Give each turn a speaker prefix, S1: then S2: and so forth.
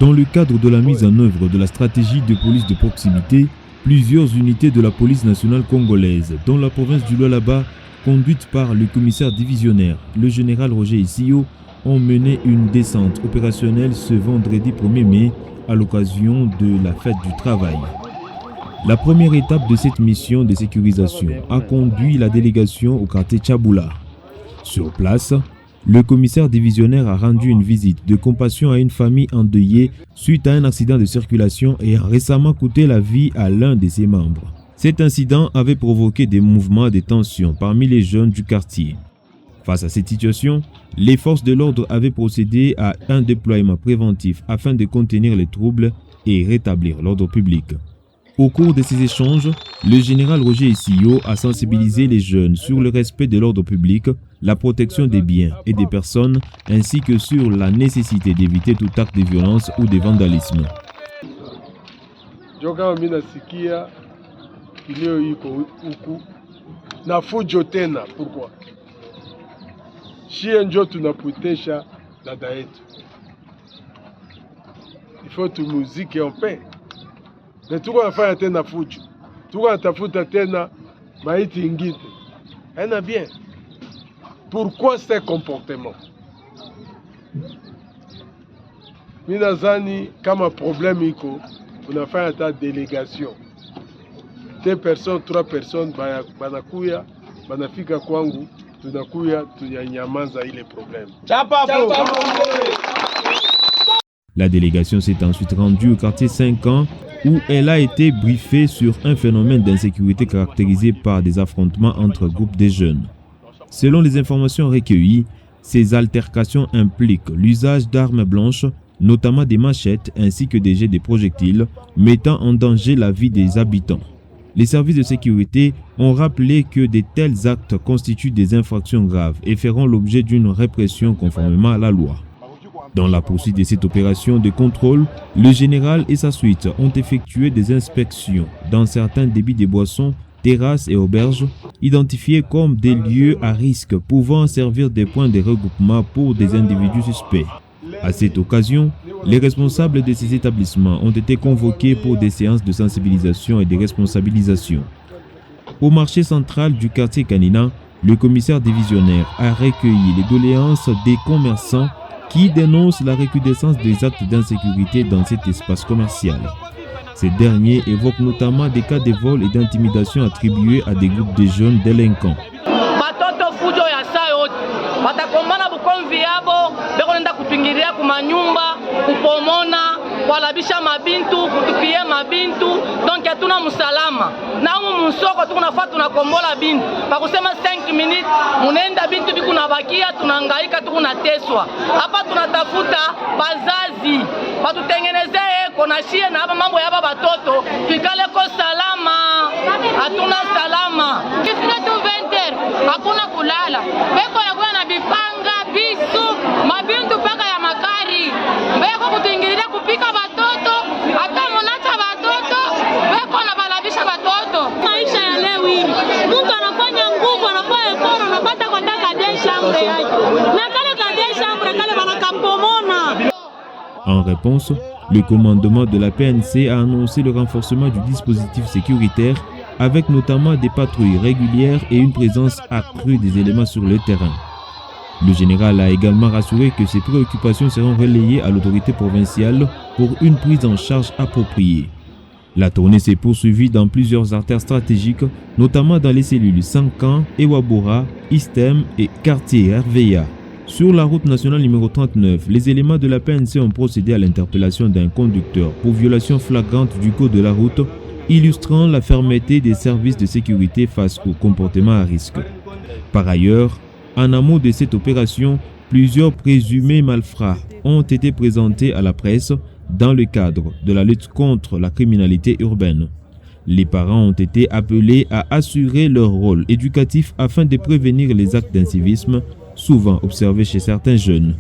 S1: Dans le cadre de la mise en œuvre de la stratégie de police de proximité, plusieurs unités de la police nationale congolaise, dont la province du Lualaba, conduite par le commissaire divisionnaire, le général Roger Isio, ont mené une descente opérationnelle ce vendredi 1er mai à l'occasion de la fête du travail. La première étape de cette mission de sécurisation a conduit la délégation au quartier Tchaboula. Sur place, le commissaire divisionnaire a rendu une visite de compassion à une famille endeuillée suite à un accident de circulation ayant récemment coûté la vie à l'un de ses membres. Cet incident avait provoqué des mouvements de tension parmi les jeunes du quartier. Face à cette situation, les forces de l'ordre avaient procédé à un déploiement préventif afin de contenir les troubles et rétablir l'ordre public. Au cours de ces échanges, le général Roger Isio a sensibilisé les jeunes sur le respect de l'ordre public, la protection des biens et des personnes, ainsi que sur la nécessité d'éviter tout acte de violence ou de vandalisme.
S2: Pourquoi? Il faut que musique en paix. Mais tout le monde fait tena fujo. Tout le monde tafuta tena maiti ingine. Elle bien. Pourquoi ce comportement? Minazani kama problème iko, on a fait une délégation. 2 personnes, 3 personnes banakuya, banafika kwangu, tunakuya tunyamaza ile problème.
S1: La délégation s'est ensuite rendue au quartier 5 ans où elle a été briefée sur un phénomène d'insécurité caractérisé par des affrontements entre groupes de jeunes. Selon les informations recueillies, ces altercations impliquent l'usage d'armes blanches, notamment des machettes ainsi que des jets de projectiles, mettant en danger la vie des habitants. Les services de sécurité ont rappelé que de tels actes constituent des infractions graves et feront l'objet d'une répression conformément à la loi. Dans la poursuite de cette opération de contrôle, le général et sa suite ont effectué des inspections dans certains débits de boissons, terrasses et auberges, identifiés comme des lieux à risque pouvant servir de points de regroupement pour des individus suspects. À cette occasion, les responsables de ces établissements ont été convoqués pour des séances de sensibilisation et de responsabilisation. Au marché central du quartier Kanina, le commissaire divisionnaire a recueilli les doléances des commerçants qui dénonce la recrudescence des actes d'insécurité dans cet espace commercial. Ces derniers évoquent notamment des cas de vol et d'intimidation attribués à des groupes de jeunes délinquants.
S3: Walabisha mabintu, kutupie mabintu, donc hatuna msalama. Na humu msoko tunafaa tunakombola bintu. Pakusema 5 minutes, munenda bintu biku nabakia, tunahangaika tunateswa. Hapa tunatafuta bazazi, batutengenezee konashie na hapa mambo ya hapa batoto, tukale ko salama. Hatuna salama. Kifika tu 20h, hakuna kulala. Beko yakuwa na bipanga, bisu, mabintu paka ya makari. Beko kutuingilia kupika batoto, hata monacha batoto, beko na balabisha batoto. Maisha ya leo hili, mtu anafanya nguvu, anafanya effort, anapata kwa taka des chambres yake. Na kale ka des chambres kale banakapomona.
S1: En réponse, le commandement de la PNC a annoncé le renforcement du dispositif sécuritaire avec notamment des patrouilles régulières et une présence accrue des éléments sur le terrain. Le général a également rassuré que ces préoccupations seront relayées à l'autorité provinciale pour une prise en charge appropriée. La tournée s'est poursuivie dans plusieurs artères stratégiques, notamment dans les cellules Sankan, Ewabora, Istem et quartier RVA. Sur la route nationale numéro 39, les éléments de la PNC ont procédé à l'interpellation d'un conducteur pour violation flagrante du code de la route, illustrant la fermeté des services de sécurité face au comportement à risque. Par ailleurs, en amont de cette opération, plusieurs présumés malfrats ont été présentés à la presse dans le cadre de la lutte contre la criminalité urbaine. Les parents ont été appelés à assurer leur rôle éducatif afin de prévenir les actes d'incivisme souvent observés chez certains jeunes.